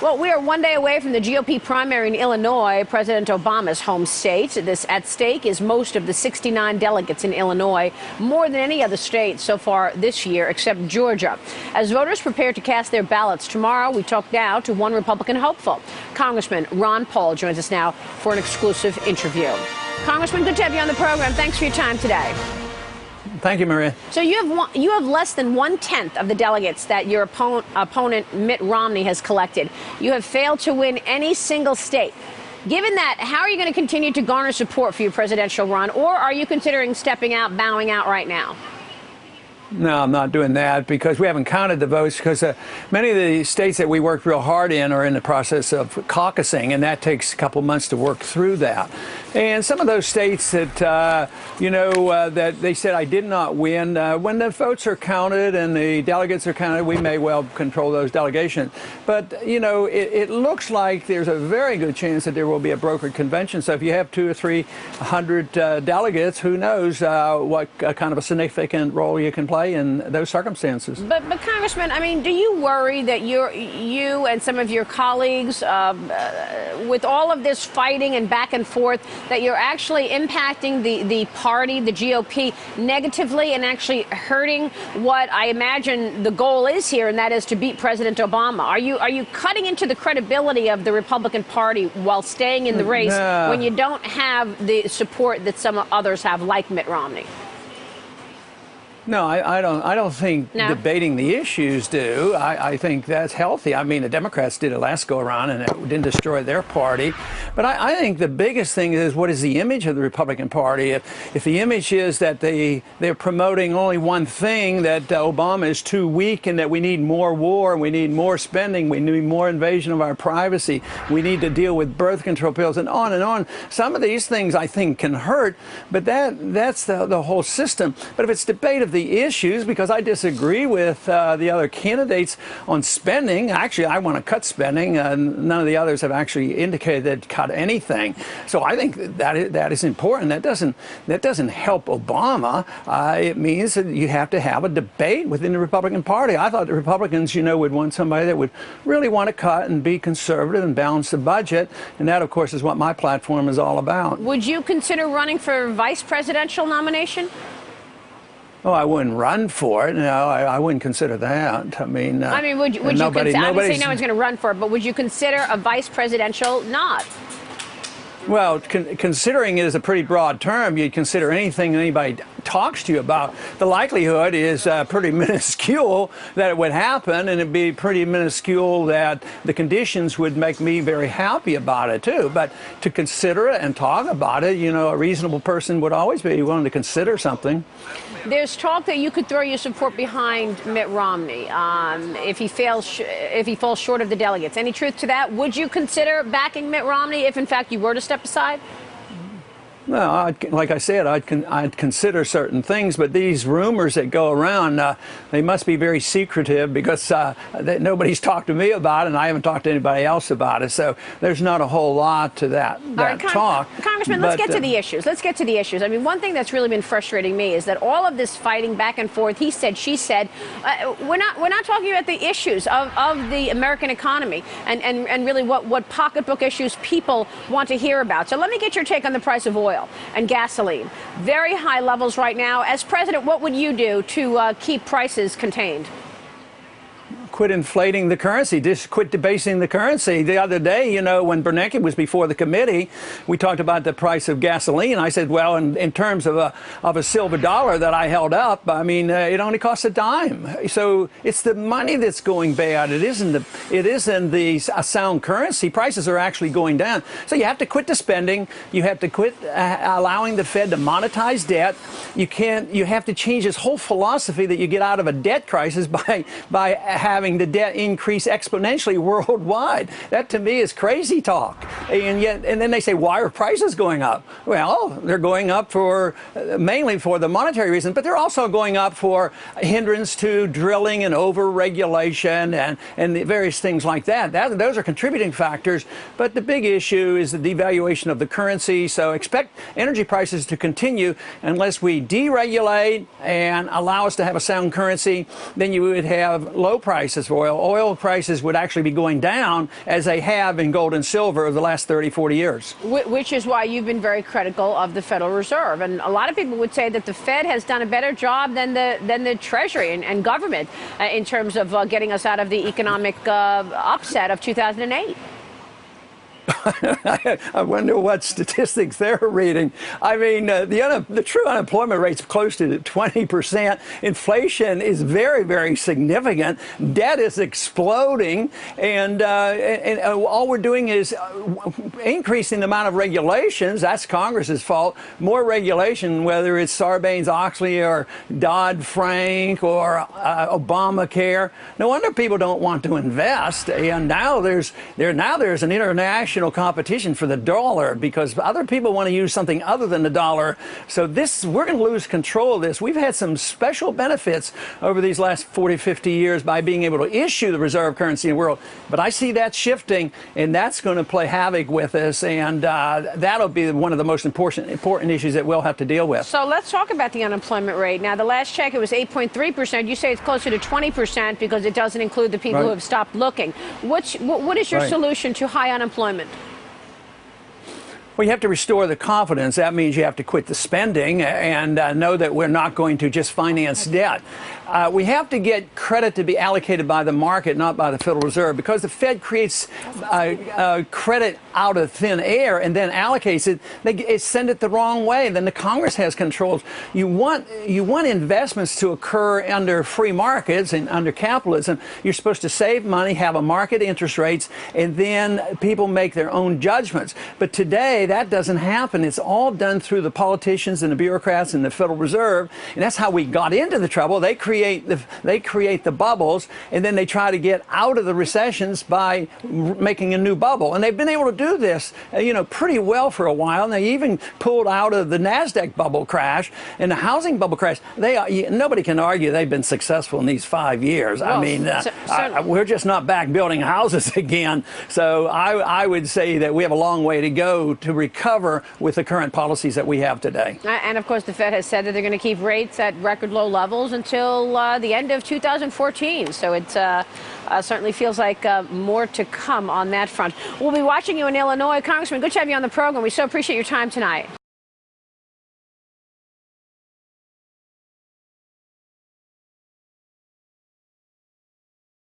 Well, we are one day away from the GOP primary in Illinois, President Obama's home state. This at stake is most of the 69 delegates in Illinois, more than any other state so far this year, except Georgia. As voters prepare to cast their ballots tomorrow, we talk now to one Republican hopeful. Congressman Ron Paul joins us now for an exclusive interview. Congressman, good to have you on the program. Thanks for your time today. Thank you, Maria. So you have less than 1/10 of the delegates that your opponent Mitt Romney has collected. You have failed to win any single state. Given that, how are you going to continue to garner support for your presidential run, or are you considering stepping out, bowing out right now? No, I'm not doing that because we haven't counted the votes because many of the states that we worked real hard in are in the process of caucusing, and that takes a couple months to work through that. And some of those states that, that they said I did not win, when the votes are counted and the delegates are counted, we may well control those delegations. But, it looks like there's a very good chance that there will be a brokered convention. So if you have 200 or 300 delegates, who knows what kind of a significant role you can play in those circumstances. But Congressman, I mean, do you worry that you and some of your colleagues, with all of this fighting and back and forth, that you're actually impacting the party, the GOP, negatively and actually hurting what I imagine the goal is here, and that is to beat President Obama? Are you cutting into the credibility of the Republican Party while staying in the race when you don't have the support that some others have, like Mitt Romney? No, I don't think debating the issues do. I think that's healthy. I mean, the Democrats did it last go around and it didn't destroy their party. But I think the biggest thing is, what is the image of the Republican Party? If the image is that they're promoting only one thing, that Obama is too weak and that we need more war, we need more spending, we need more invasion of our privacy, we need to deal with birth control pills, and on and on. Some of these things I think can hurt, but that's the whole system. But if it's debate of the issues, because I disagree with the other candidates on spending. Actually, I want to cut spending. None of the others have actually indicated they'd cut anything. So I think that is important. That doesn't help Obama. It means that you have to have a debate within the Republican Party. I thought the Republicans, would want somebody that would really want to cut and be conservative and balance the budget. And that, of course, is what my platform is all about. Would you consider running for vice presidential nomination? Oh, I wouldn't run for it. No, I wouldn't consider that. I mean, would you consider? Obviously, no one's going to run for it, but would you consider a vice presidential nod? Well, considering it is a pretty broad term. You'd consider anything anybody talks to you about. The likelihood is pretty minuscule that it would happen, and it'd be pretty minuscule that the conditions would make me very happy about it, too. But to consider it and talk about it, a reasonable person would always be willing to consider something. There's talk that you could throw your support behind Mitt Romney if he falls short of the delegates. Any truth to that? Would you consider backing Mitt Romney if, in fact, you were to step aside? No, like I said, I'd consider certain things, but these rumors that go around, they must be very secretive because nobody's talked to me about it, and I haven't talked to anybody else about it. So there's not a whole lot to that talk. Congressman, let's get to the issues. Let's get to the issues. I mean, one thing that's really been frustrating me is that all of this fighting back and forth, he said, she said, we're not talking about the issues of the American economy and really what pocketbook issues people want to hear about. So let me get your take on the price of oil and gasoline. Very high levels right now. As president, what would you do to keep prices contained? Quit inflating the currency. Just quit debasing the currency. The other day, when Bernanke was before the committee, we talked about the price of gasoline. I said, well, in terms of a silver dollar that I held up, I mean, it only costs a dime. So it's the money that's going bad. It isn't a sound currency. Prices are actually going down. So you have to quit the spending. You have to quit allowing the Fed to monetize debt. You have to change this whole philosophy that you get out of a debt crisis by having the debt increase exponentially worldwide. That to me is crazy talk. And then they say, why are prices going up? Well, they're going up mainly for the monetary reason, but they're also going up for hindrance to drilling and over-regulation and the various things like that. Those are contributing factors. But the big issue is the devaluation of the currency. So expect energy prices to continue unless we deregulate and allow us to have a sound currency. Then you would have low prices. prices for oil. Oil prices would actually be going down as they have in gold and silver over the last 30, 40 years. Which is why you've been very critical of the Federal Reserve. And a lot of people would say that the Fed has done a better job than the Treasury and government in terms of getting us out of the economic upset of 2008. I wonder what statistics they're reading. I mean, the true unemployment rate's close to 20%. Inflation is very, very significant. Debt is exploding, and all we're doing is increasing the amount of regulations. That's Congress's fault. More regulation, whether it's Sarbanes-Oxley or Dodd-Frank or Obamacare. No wonder people don't want to invest. And now there's an international competition for the dollar because other people want to use something other than the dollar. So we're going to lose control of this. We've had some special benefits over these last 40, 50 years by being able to issue the reserve currency in the world. But I see that shifting, and that's going to play havoc with us, and that'll be one of the most important issues that we'll have to deal with. So let's talk about the unemployment rate. Now, the last check, it was 8.3%. You say it's closer to 20% because it doesn't include the people who have stopped looking. What is your solution to high unemployment? Well, you have to restore the confidence. That means you have to quit the spending and know that we're not going to just finance debt. We have to get credit to be allocated by the market, not by the Federal Reserve, because the Fed creates credit out of thin air and then allocates it. They send it the wrong way. Then the Congress has controls. You want investments to occur under free markets and under capitalism. You're supposed to save money, have a market interest rates, and then people make their own judgments. But today, that doesn't happen. It's all done through the politicians and the bureaucrats and the Federal Reserve, and that's how we got into the trouble. They create the bubbles, and then they try to get out of the recessions by making a new bubble. And they've been able to do this, pretty well for a while. And they even pulled out of the NASDAQ bubble crash and the housing bubble crash. Nobody can argue they've been successful in these 5 years. Well, I mean, we're just not back building houses again. So I would say that we have a long way to go to recover with the current policies that we have today. And of course, the Fed has said that they're going to keep rates at record low levels until the end of 2014. So it certainly feels like more to come on that front. We'll be watching you in Illinois. Congressman, good to have you on the program. We so appreciate your time tonight.